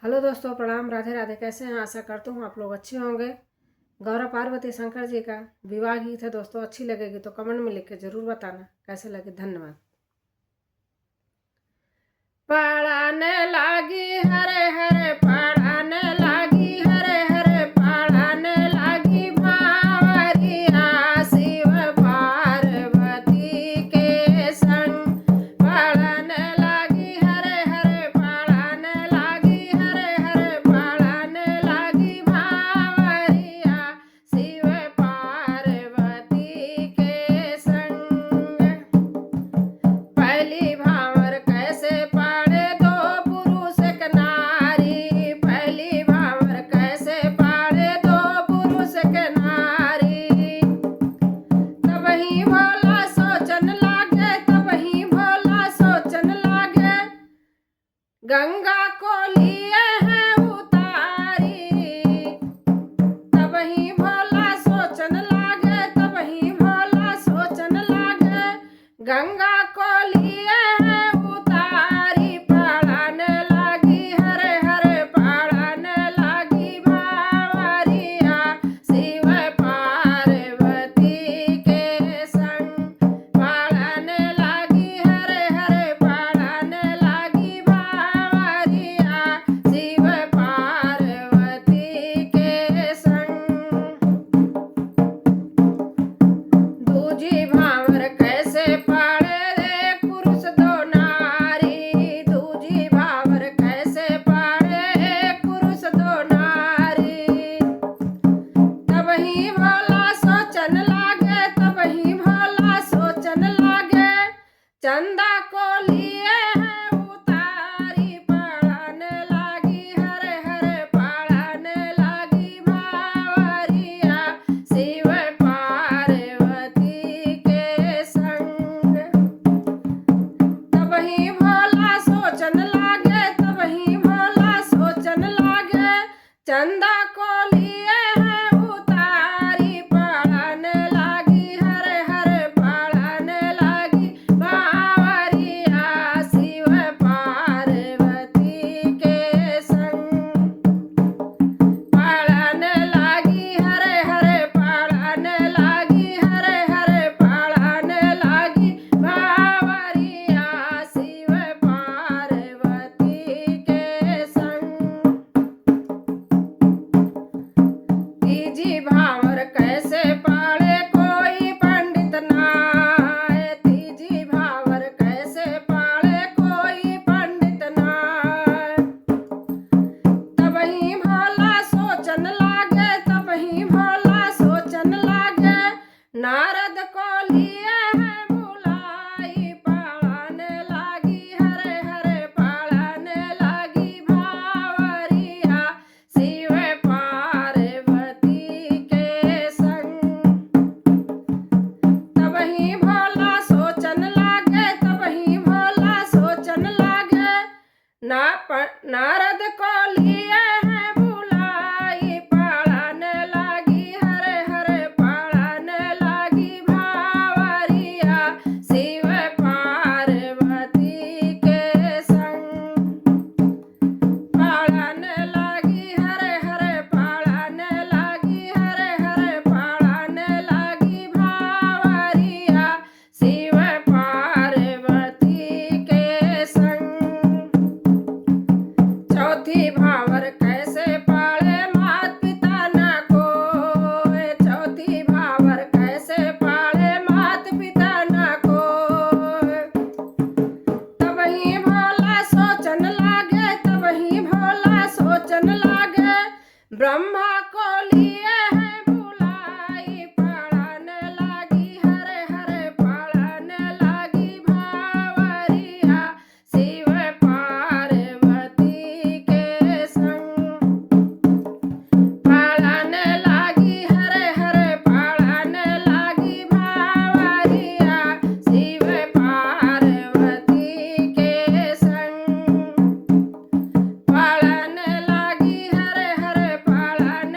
Hello दोस्तों, प्रणाम, राधे राधे। कैसे हैं? आशा करता हूँ आप लोग अच्छे होंगे। गौरव पार्वती शंकर जी का विवाह गीत है दोस्तों। अच्छी लगेगी तो कमेंट में लिख के जरूर बताना कैसे लगे। धन्यवाद। पढ़ाने लागी हरे हरे, पढ़ाने लागी हरे हरे, पढ़ाने लागी भावरिया शिव पार्वती के संग। पढ़ाने लागी हरे हरे, पढ़ाने लागी हरे हरे, पढ़ाने लागी भावरिया शिव पार्वती के संग। पहली भावर कैसे पाड़े दो पुरुष एक नारी, पहली भावर कैसे पाड़े दो पुरुष के नारी। तब ही भोला सोचन लागे, तब ही भोला सोचन लागे, गंगा को लिए है उतारी। तब ही भोला सोचन लागे, तब ही भोला सोचन लागे, गंगा को लिए है उतारी। पढ़ाने लागी हरे हरे, पढ़ाने लागी भावरिया शिव पार्वती के संग। पढ़ाने लागी हरे हरे, पढ़ाने लागी भावरिया शिव पार्वती के संग। दूजी भावर कैसे पाड़े रे पुरुष दो नारी, दूजी भावर कैसे पाड़े एक पुरुष दो नारी। तब ही भोला सोचन लागे, तब ही भोला सोचन लागे, चंदा को लिए है उतारी। पढ़ाने लागी हरे हरे, पढ़ाने लागी भावरिया शिव पार्वती के संग। तब ही भोला सोचन लागे, तब ही भोला सोचन लागे, चंदा को लिए है उतारी। पढ़ाने लागी हरे हरे, पढ़ाने लागी भावरिया शिव पार्वती के संग। पढ़ाने लागी हरे हरे, पढ़ाने लागी हरे हरे, पढ़ाने लागी भावरिया शिव पार्वती के संग। तीजी भावर कैसे पाड़े कोई पंडित नाय, तीजी भावर कैसे पाड़े कोई पंडित नाय। तब ही भोला सोचन लागे, तब ही भोला सोचन लागे, नारद को लिए है बुलाई। पढ़ाने लागी हरे हरे, पढ़ाने लागी भावरिया शिव पार्वती के संग। तब ही भोला सोचन लागे, तब ही भोला सोचन लागे, नारद को लिए है बुलाई। पढ़ाने लागी हरे हरे, पढ़ाने लागी भावरिया शिव पार्वती के संग। पढ़ाने लागी हरे हरे, पढ़ाने लागी हरे हरे, पढ़ाने लागी भावरिया शिव पार्वती के संग। चौथी भावर कैसे पाड़े मात पिता न कोय, चौथी भावर कैसे पाड़े मात पिता न कोय। तब ही भोला सोचन लागे, तब ही भोला सोचन लागे, ब्रह्मा को लिए है बुलाई। पढ़ाने लागी हरे हरे, पढ़ाने लागी भावरिया शिव पार्वती के संग। पढ़ाने लागी हरे हरे, पढ़ाने लागी भावरिया शिव पार्वती के संग। पढ़ाने लागी हरे हरे, पढ़ाने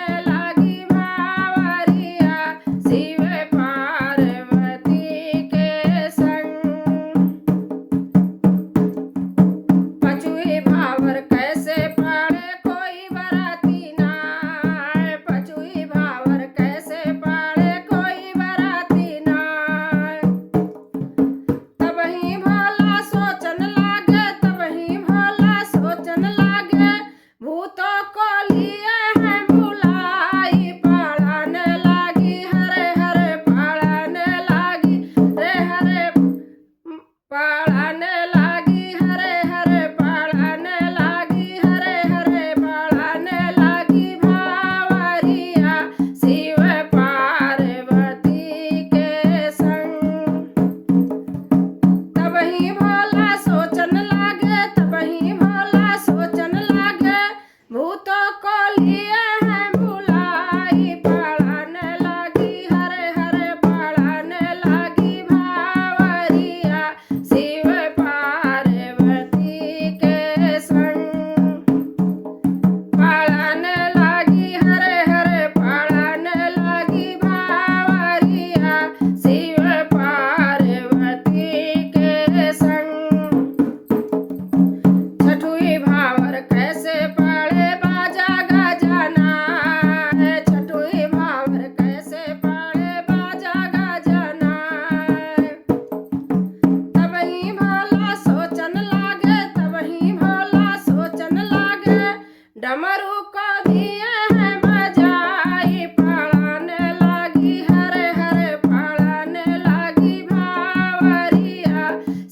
डमरू को दिए हैं बजाई पड़न लगी हरे हरे पड़न लगी भावरिया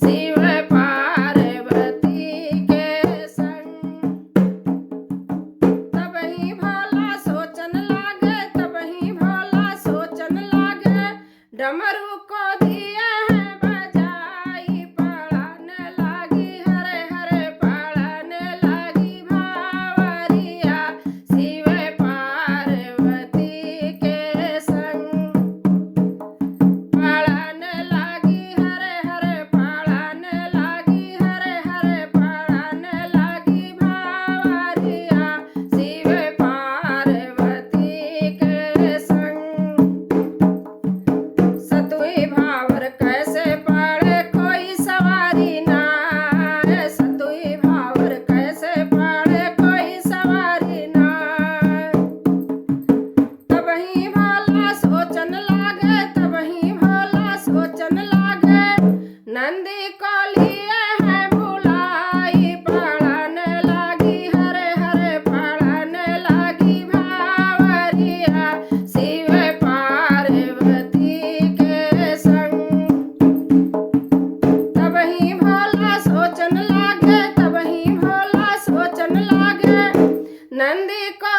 शिव पार्वती के संग। तबही भोला सोचन लागे तबही भोला सोचन लागे डमरू को दिए हैं बजाई पड़न लगी हरे हरे पड़न लगी भावरिया शिव पार्वती के संग। पड़न लगी हरे हरे पड़न लगी हरे हरे पड़न लगी भावरिया शिव पार्वती के संग। सतुई भावर कैसे पड़े कोई सवारी ना सतुई भावर कैसे पड़े कोई सवारी ना। तबही भोला सोचन लागे तबही भोला सोचन लागे नंदी को लिए है बुलाई पड़न लगी हरे हरे पड़न लगी भावरिया शिव पार्वती के संग। तबही भोला सोचन लागे तबही भोला सोचन लागे नंदी को